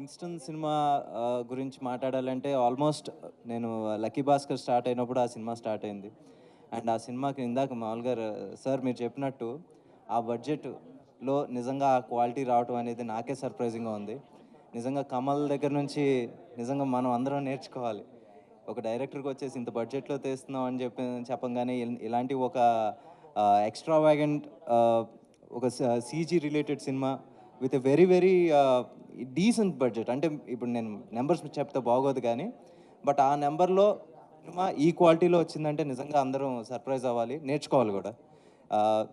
Kingston cinema గురించి మాట్లాడాలంటే almost నేను లక్కీ భాస్కర్ స్టార్ట్ అయినప్పుడు ఆ సినిమా స్టార్ట్ అయింది. అండ్ ఆ సినిమాకి ఇందాక మామూలుగా సార్ మీరు చెప్పినట్టు ఆ బడ్జెట్‌లో నిజంగా ఆ క్వాలిటీ రావటం అనేది నాకే సర్ప్రైజింగ్‌గా ఉంది. నిజంగా కమల్ దగ్గర నుంచి నిజంగా మనం అందరం నేర్చుకోవాలి. ఒక డైరెక్టర్‌కి వచ్చేసి ఇంత బడ్జెట్‌లో తీస్తున్నాం అని చెప్పంగానే ఇలాంటి ఒక ఎక్స్‌ట్రావాగెంట్ ఒక CG related cinema with a very very decent budget. అంటే ఇప్పుడు నేను నెంబర్స్ చెప్తే బాగోదు కానీ, బట్ ఆ నెంబర్‌లో సినిమా ఈ క్వాలిటీలో వచ్చిందంటే నిజంగా అందరం సర్ప్రైజ్ అవ్వాలి, నేర్చుకోవాలి కూడా.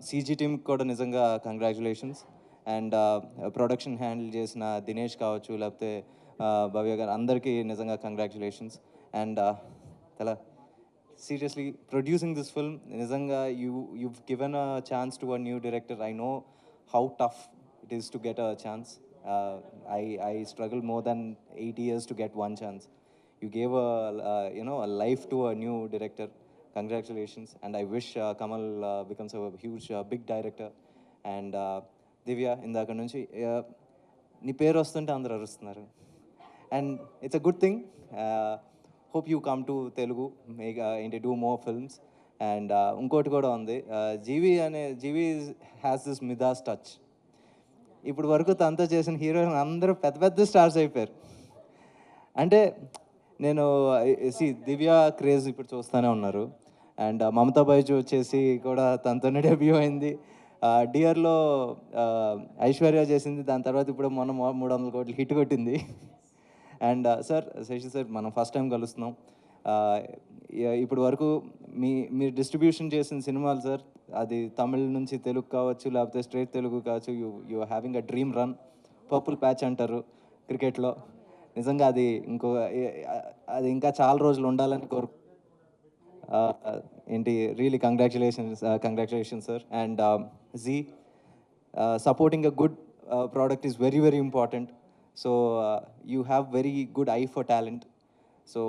సీజీ టీమ్‌కి కూడా నిజంగా కంగ్రాచ్యులేషన్స్. అండ్ ప్రొడక్షన్ హ్యాండిల్ చేసిన దినేష్ కావచ్చు, లేకపోతే భవ్య గారు అందరికీ నిజంగా కంగ్రాచ్యులేషన్స్. అండ్ చాలా సీరియస్లీ ప్రొడ్యూసింగ్ దిస్ ఫిల్మ్ నిజంగా you've given a chance to a new director. I know how tough it is to get a chance. I struggled more than 8 years to get one chance. You gave a life to a new director. Congratulations. And I wish Kamal becomes a huge big director. And దివ్య ఇందాక నుంచి నీ పేరు వస్తుంటే అందరూ అరుస్తున్నారు. And it's a good thing. Hope you come to Telugu, make ఏంటి do more films. And ఇంకోటి కూడా ఉంది, జీవి హ్యాస్ దిస్ మిదాస్ టచ్. ఇప్పుడు వరకు తనతో చేసిన హీరోయిన్ అందరూ పెద్ద పెద్ద స్టార్స్ అయిపోయారు. అంటే నేను దివ్య క్రేజ్ ఇప్పుడు చూస్తూనే ఉన్నారు. అండ్ మమతా బైజు వచ్చేసి కూడా తనతోనే డెబ్యూ అయింది. డియర్లో ఐశ్వర్య చేసింది, దాని తర్వాత ఇప్పుడు మొన్న 300 కోట్లు హిట్ కొట్టింది. అండ్ సార్, శశి సార్, మనం ఫస్ట్ టైం కలుస్తున్నాం. ఇప్పుడు వరకు మీరు డిస్ట్రిబ్యూషన్ చేసిన సినిమాలు సార్, అది తమిళ్ నుంచి తెలుగు కావచ్చు, లేకపోతే స్ట్రేట్ తెలుగు కావచ్చు, you having a dream run. Purple patch అంటారు క్రికెట్లో. నిజంగా అది ఇంకా చాలా రోజులు ఉండాలని ఏంటి రియలీ కంగ్రాచులేషన్స్ సార్. అండ్ జీ, supporting a good product is very very important. So you have very good eye for talent. So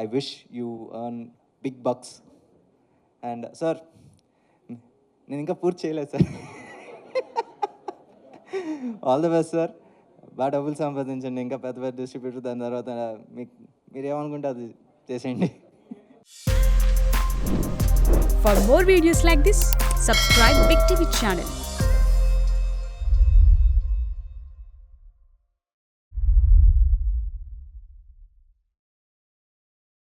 I wish you earn big bucks. And sir, నేను ఇంకా పూర్తి చేయలేదు sir. All the best sir. బాగా డబ్బులు సంపాదించండి, ఇంకా పెద్ద పెద్ద డిస్ట్రిబ్యూటర్, దాని తర్వాత మీరు ఏమనుకుంటే అది చేసేయండి. For more videos like this, subscribe Big TV channel.